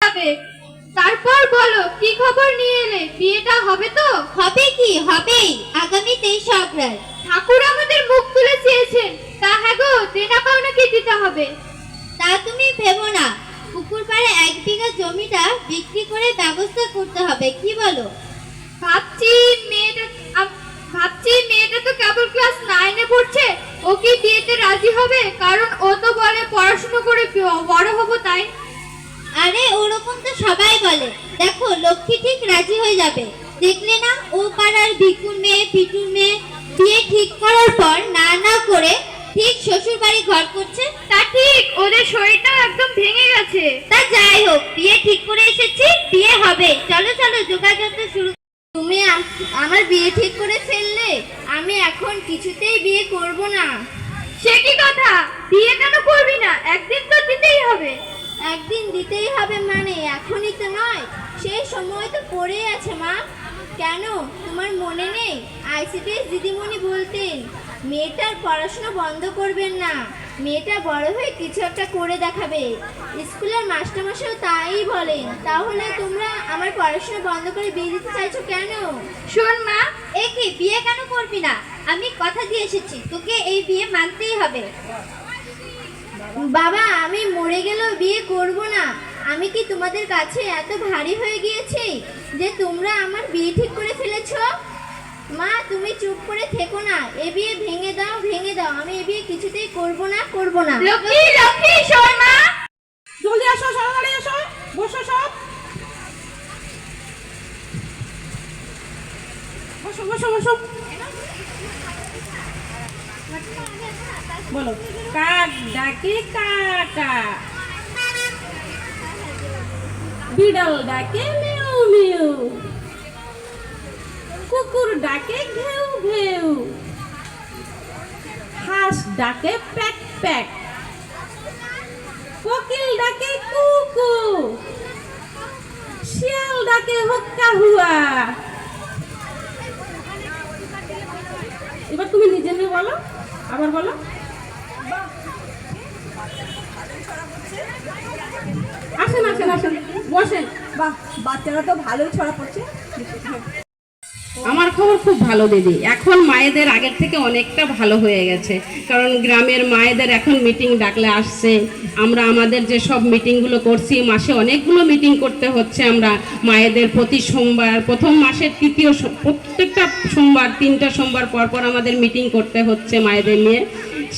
হবে। তারপর বলো কি খবর নিয়ে এলে, বিয়েটা হবে তো? হবে কি হবেই, আগামী 23 অগ্রায়ণ। ঠাকুর আমাদের মুখ তুলে চেয়েছেন, তা হ্যাঁ গো, দেনা পাওনা কি দিতে হবে? তা তুমি ভেবো না, পুকুর পাড়ে 1 বিঘা জমিটা বিক্রি করে ব্যবস্থা করতে হবে, কি বলো? ভাবছি মেয়েটা ভাবছি মেয়েটা তো কেবল ক্লাস 9-এ পড়ছে, ও কি বিয়েতে রাজি হবে? কারণ ও তো বলে পড়াশোনা করে বড় হব তাই। আরে ওরকম তো সবাই বলে, দেখো লক্ষ্মী ঠিক রাজি হয়ে যাবে। দেখলে না, ও পাড়ার ভিকুর মেয়ে পিটুর মেয়ে বিয়ে ঠিক করার পর না না করে ঠিক শ্বশুর বাড়ি ঘর করছে। তা ঠিক, ওদের শরীরটা একদম ভেঙে গেছে। তা যাই হোক, বিয়ে ঠিক করে এসেছি, বিয়ে হবে। চলো চলো যোগাযোগ শুরু। তুমি আমার বিয়ে ঠিক করে ফেললে, আমি এখন কিছুতেই বিয়ে করব না। সে কি কথা, বিয়ে কেন করবি না? একদিন তো দিতেই হবে। একদিন দিতেই হবে মানে এখনই তো নয়, সেই সময় তো পড়ে আছে মা। কেন তোমার মনে নেই, আইসিডিএস দিদিমণি বলতেন মেয়েটার পড়াশোনা বন্ধ করবেন না, মেয়েটা বড় হয়ে কিছু একটা করে দেখাবে। স্কুলের মাস্টারমশাইও তাই বলেন। তাহলে তোমরা আমার পড়াশোনা বন্ধ করে বিয়ে দিতে চাইছো কেন? শোন মা, এ কি, বিয়ে কেন করবি না? আমি কথা দিয়ে এসেছি, তোকে এই বিয়ে মানতেই হবে। বাবা, আমি মরে গেলেও বিয়ে করব না। আমি কি তোমাদের কাছে এত ভারী হয়ে গিয়েছি যে তোমরা আমার বিয়ে ঠিক করে ফেলেছো? মা, তুমি চুপ করে থেকো না, এ বিয়ে ভেঙে দাও, ভেঙে দাও। আমি এ বিয়ে কিছুতেই করব না, করব না। লক্ষ্মী লক্ষ্মী শোন মা, জলদি আসো, সরাসরি এসো, বসো সব, বসো বসো বসো। বলো, কাক ডাকে কাকা, বিড়াল ডাকে মিউ মিউ, কুকুর ডাকে ঘেউ ঘেউ, হাঁস ডাকে প্যাক প্যাক, কোকিল ডাকে কুকু, শিয়াল ডাকে হুক্কা হুয়া। এবার তুমি নিজে নিয়ে বলো, আবার বলো। আসেন আসেন আসেন, বসেন। বাহ, বাচ্চারা তো ভালোই ছড়া পড়ছে। আমার খবর খুব ভালো দিদি, এখন মায়েদের আগের থেকে অনেকটা ভালো হয়ে গেছে। কারণ গ্রামের মায়েদের এখন মিটিং ডাকলে আসছে। আমরা আমাদের যে সব মিটিংগুলো করছি, মাসে অনেকগুলো মিটিং করতে হচ্ছে। আমরা মায়েদের প্রতি সোমবার, প্রথম মাসের তৃতীয় প্রত্যেকটা সোমবার, 3টা সোমবার পর পর আমাদের মিটিং করতে হচ্ছে মায়েদের নিয়ে।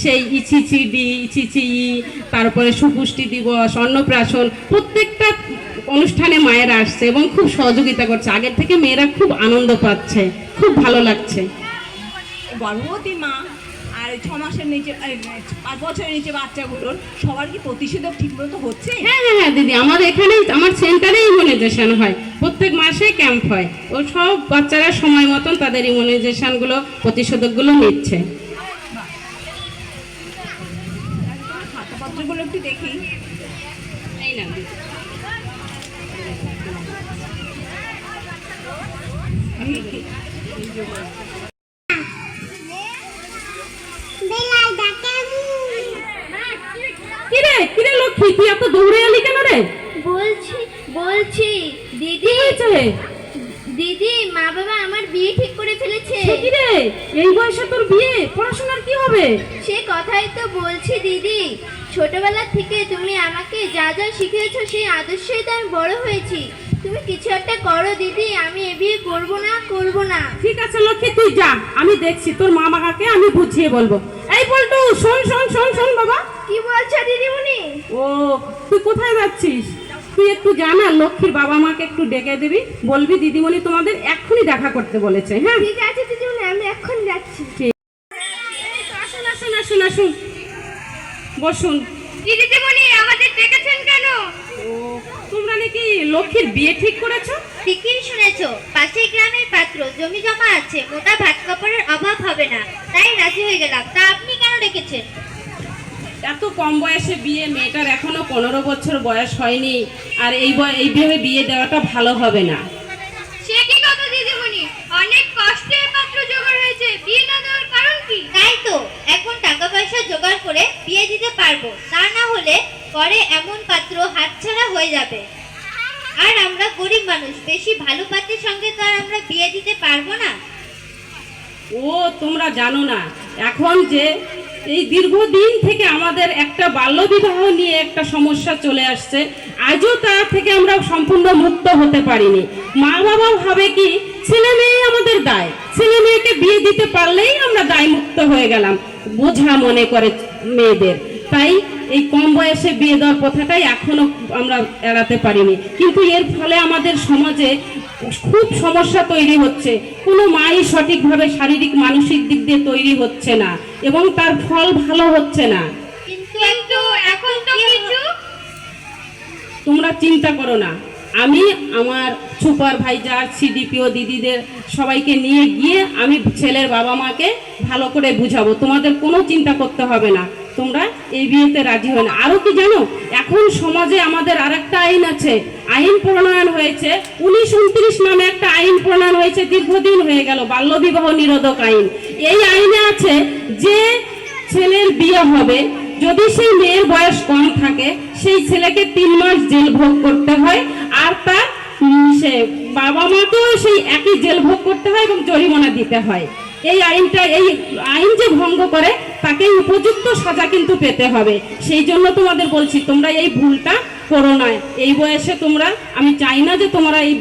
সেই ইচিচিডি, ইচিচি, তারপরে সুপুষ্টি দিবস, অন্নপ্রাশন, প্রত্যেকটা অনুষ্ঠানে মায়েরা আসছে এবং খুব সহযোগিতা করছে। আগের থেকে মেয়েরা খুব আনন্দ পাচ্ছে, খুব ভালো লাগছে। গর্ভবতী মা আর 6 মাসের নিচে 5 বছরের নিচে বাচ্চাগুলোর সবার কি প্রতিষেধক ঠিকমতো হচ্ছে? হ্যাঁ হ্যাঁ হ্যাঁ দিদি, আমার এখানেই, আমার সেন্টারে ইমিউনাইজেশন হয়, প্রত্যেক মাসে ক্যাম্প হয়। ও সব বাচ্চারা সময় মতন তাদের ইমিউনাইজেশনগুলো, প্রতিষেধকগুলো নিচ্ছে। খাতাপত্রগুলো একটু দেখি। এই না দিদি, কিরে কিরে লক্ষ্মী, তুই এত দৌড়ে এলি কেন রে? বলছি দিদি, দিদি, মা বাবা আমার বিয়ে ঠিক করে ফেলেছে। কিরে, এই বয়সে তোর বিয়ে? পড়াশোনার কি হবে? সে কথাই তো বলছি দিদি, ছোটবেলা থেকে তুমি আমাকে যা যা শিখিয়েছো সেই আদর্শেই তো আমি বড় হয়েছি। তুমি কিছু একটা করো দিদি, আমি এ বিয়ে করবো না, করবো না। ঠিক আছে লক্ষ্মী, তুই যা, আমি দেখছি, তোর মা বাবাকে আমি বুঝিয়ে বলবো। এই বলটু, শোন শোন শোন শোন বাবা। কি বলছো দিদিমণি? ও, তুই কোথায় যাচ্ছিস? তুই একটু জানা, লক্ষ্মীর বাবা মাকে একটু ডেকে দিবি, বলবি দিদিমণি তোমাদের এক্ষুনি দেখা করতে বলেছে। হ্যাঁ ঠিক আছে দিদিমণি, আমি এখন যাচ্ছি। আসুন আসুন আসুন আসুন, বসুন। দিদিমণি আমাদের ডেকেছেন কেন? ও, তোমরা নাকি লক্ষ্মীর বিয়ে ঠিক করেছো? ঠিকই শুনেছো, পাশের গ্রামের পাত্র, জমি জমা আছে, মোটা ভাত কাপড়ের অভাব হবে না, তাই রাজি হয়ে গেলাম। তা আপনি কেন ডেকেছেন? এত কম বয়সে বিয়ে, মেয়েটার এখনো 15 বছর বয়স হয়নি, আর এইভাবে বিয়ে দেওয়াটা ভালো হবে না। সে কি কথা দিদিমণি, অনেক কষ্টে পাত্র জোগাড় হয়েছে, বিয়ে না দেওয়ার কারণ কি? তাই তো, এখন টাকা পয়সা জোগাড় করে বিয়ে দিতে পারবো, তা না হলে পরে এমন পাত্র হাতছাড়া হয়ে যাবে। আর আমরা গরিব মানুষ, বেশি ভালো পাত্রের সঙ্গে তো আর আমরা বিয়ে দিতে পারবো না। ও তোমরা জানো না, এখন যে এই দীর্ঘদিন থেকে আমাদের একটা বাল্যবিবাহ নিয়ে একটা সমস্যা চলে আসছে, আজও তা থেকে আমরা সম্পূর্ণ মুক্ত হতে পারিনি। মা বাবা ভাবে কি ছেলে মেয়ে আমাদের দায়, ছেলে মেয়েকে বিয়ে দিতে পারলেই আমরা দায় মুক্ত হয়ে গেলাম, বোঝা মনে করে মেয়েদের। তাই এই কম বয়সে বিয়ে দেওয়ার কথাটাই এখনো আমরা এড়াতে পারিনি। কিন্তু এর ফলে আমাদের সমাজে খুব সমস্যা তৈরি হচ্ছে। কোনো মাই সঠিকভাবে শারীরিক মানসিক দিক দিয়ে তৈরি হচ্ছে না এবং তার ফল ভালো হচ্ছে না। কিন্তু এখন তো কিছু তোমরা চিন্তা করো না, আমি আমার সুপারভাইজার সিডিপিও দিদিদের সবাইকে নিয়ে গিয়ে আমি ছেলের বাবা মাকে ভালো করে বুঝাবো। তোমাদের কোনো চিন্তা করতে হবে না, তোমরা এই বিয়েতে রাজি হয় না। আরও কি জানো, এখন সমাজে আমাদের আরেকটা আইন আছে, আইন প্রণয়ন হয়েছে 1929 নামে একটা আইন প্রণয়ন হয়েছে, দীর্ঘদিন হয়ে গেল, বাল্যবিবাহ নিরোধক আইন। এই আইনে আছে যে ছেলের বিয়ে হবে, যদি সেই মেয়ের বয়স কম থাকে সেই ছেলেকে 3 মাস জেল ভোগ করতে হয়, আর তার সে বাবা মাকেও সেই একই জেল ভোগ করতে হয় এবং জরিমানা দিতে হয়। এই আইন যে ভঙ্গ করে তাকে উপযুক্ত সাজা কিন্তু পেতে হবে। সেই জন্য তোমাদের বলছি, তোমরা এই ভুলটা করো না। এই বয়সে তোমরা, আমি চাই না যে তোমরা এই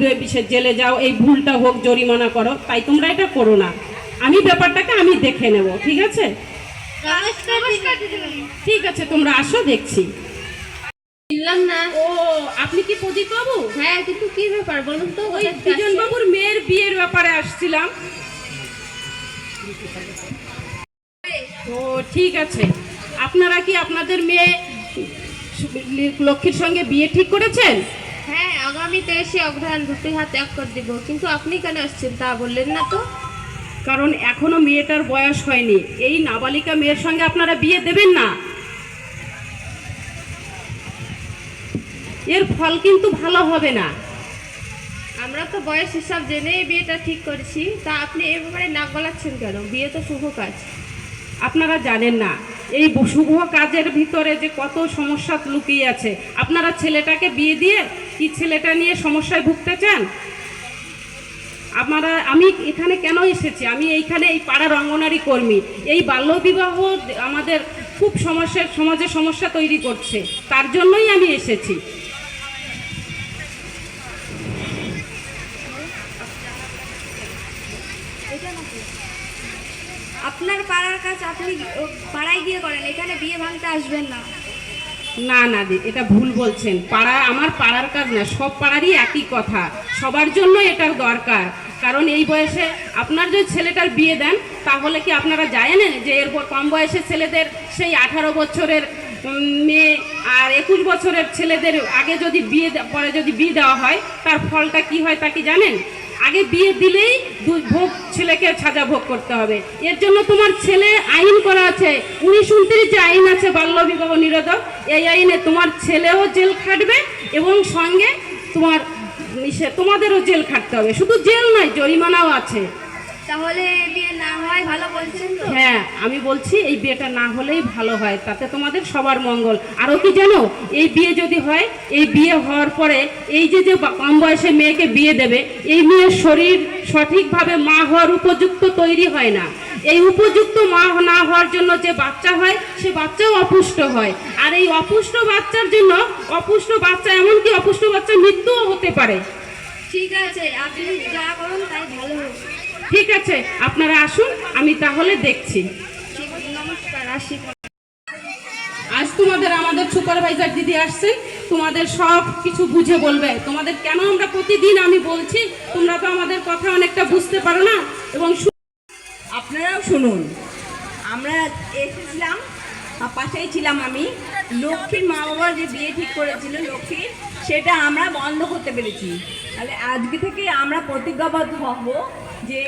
জেলে যাও, এই ভুলটা হোক, জরিমানা করো, তাই তোমরা এটা করো না। আমি ব্যাপারটাকে আমি দেখে নেব, ঠিক আছে? নমস্কার দিদিমণি। ঠিক আছে, তোমরা আসো, দেখছি। বললাম না। ও, আপনি কি প্রদীপ বাবু? হ্যাঁ, কিন্তু কি ব্যাপার বলুন তো? ওই বিজন বাবুর মেয়ের বিয়ের ব্যাপারে আসছিলাম। ও ঠিক আছে, আপনারা কি আপনাদের মেয়ে লক্ষ্মীর সঙ্গে বিয়ে ঠিক করেছেন? হ্যাঁ, আগামী 23শে অগ্রহায়ণ দুটি হাত এক করে দিব। কিন্তু আপনি কেন আসছেন তা বললেন না তো? কারণ এখনো মেয়েটার বয়স হয়নি, এই নাবালিকা মেয়ের সঙ্গে আপনারা বিয়ে দেবেন না। এর ফল কিন্তু ভালো হবে না। আমরা তো বয়স হিসাব জেনেই বিয়েটা ঠিক করেছি, তা আপনি এ ব্যাপারে নাক গলাচ্ছেন কেন? বিয়ে তো শুভ কাজ। আপনারা জানেন না এই শুভ কাজের ভিতরে যে কত সমস্যা লুকিয়ে আছে। আপনারা ছেলেটাকে বিয়ে দিয়ে কি ছেলেটা নিয়ে সমস্যায় ভুগতে চান? আমি এখানে কেন এসেছি, আমি এইখানে এই পাড়ার অঙ্গনারী কর্মী। এই বাল্যবিবাহ আমাদের খুব সমাজে সমস্যা তৈরি করছে, তার জন্যই আমি এসেছি। আপনার পাড়ার কাজ আপনি পাড়ায় গিয়ে করেন, এখানে বিয়ে ভাঙতে আসবেন না। না না দি, এটা ভুল বলছেন। আমার পাড়ার কাজ না, সব পাড়ারই একই কথা, সবার জন্য এটা দরকার। কারণ এই বয়সে আপনার যদি ছেলেটার বিয়ে দেন, তাহলে কি আপনারা জানেন যে এরপর কম বয়সের ছেলেদের সেই 18 বছরের মেয়ে আর 21 বছরের ছেলেদের আগে যদি পরে যদি বিয়ে দেওয়া হয়, তার ফলটা কি হয় তা কি জানেন? আগে বিয়ে দিলেই ভোগ ছেলেকে সাজা ভোগ করতে হবে। এর জন্য তোমার ছেলে আইন করা আছে, 1929 যে আইন আছে বাল্যবিবাহ নিরোধক, এই আইনে তোমার ছেলেও জেল খাটবে এবং সঙ্গে তোমাদেরও জেল খাটতে হবে। শুধু জেল নয়, জরিমানাও আছে। তাহলে বিয়ে না হয় ভালো বলছেন তো? হ্যাঁ, আমি বলছি এই বিয়েটা না হলেই ভালো হয়, তাতে তোমাদের সবার মঙ্গল। আরও কি জানো, এই বিয়ে যদি হয়, এই বিয়ে হওয়ার পরে এই যে কম বয়সে মেয়েকে বিয়ে দেবে, এই মেয়ের শরীর সঠিকভাবে মা হওয়ার উপযুক্ত তৈরি হয় না। এই উপযুক্ত মা না হওয়ার জন্য যে বাচ্চা হয়, সে বাচ্চাও অপুষ্ট হয়। আর এই অপুষ্ট বাচ্চার জন্য এমনকি অপুষ্ট বাচ্চার মৃত্যুও হতে পারে। ঠিক আছে, আপনি যা করুন তাই ভালো হবে। ঠিক আছে, আপনারা আসুন, আমি তাহলে দেখছি। নমস্কার, আসি। আজ আমাদের সুপারভাইজার দিদি আসছেন, তোমাদের সব কিছু বুঝে বলবে। তোমাদের কেন আমরা প্রতিদিন আমি বলছি, তোমরা তো আমাদের কথা অনেকটা বুঝতে পারো না। এবং আপনারাও শুনুন, আমরা এসেছিলাম, পাশেই ছিলাম আমি। লক্ষ্মীর মা বাবা যে বিয়ে ঠিক করেছিল লক্ষ্মীর, সেটা আমরা বন্ধ করতে পেরেছি। তাহলে আজকে থেকে আমরা প্রতিজ্ঞাবদ্ধ হব যে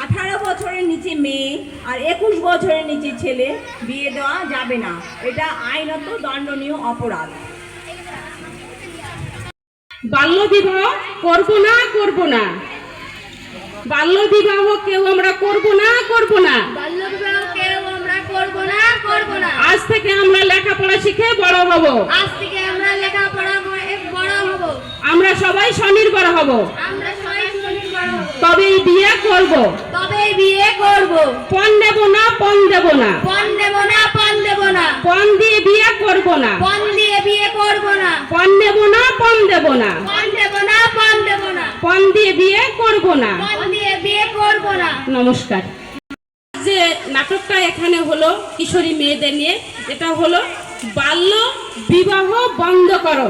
18 বছরের নিচে মেয়ে আর 21 বছরের নিচে ছেলে বিয়ে দেওয়া যাবে না। এটা আইনত দণ্ডনীয় অপরাধ। বাল্যবিবাহ করব না, বাল্যবিবাহ কেউ আমরা করব না। বাল্যবিবাহ কেউ আমরা করব না। আজ থেকে আমরা লেখাপড়া শিখে বড় হব। আজ থেকে আমরা লেখাপড়া বড় হব। আমরা সব সবাই স্বনির্ভর হব, আমরা সবাই স্বনির্ভর হব, তবেই বিয়ে করব। তবেই বিয়ে করব। পণ দেব না, পণ দেব না, পণ দেব না, পণ দেব না, পণ দিয়ে বিয়ে করব না, পণ দিয়ে বিয়ে করব না, পণ দেব না, পণ দেব না, পণ দেব না, পণ দেব না, পণ দিয়ে বিয়ে করব না। পণ দিয়ে বিয়ে করব না। নমস্কার। যে নাটকটা এখানে হলো কিশোরী মেয়েদের নিয়ে, এটা হলো বাল্য বিবাহ বন্ধ করো।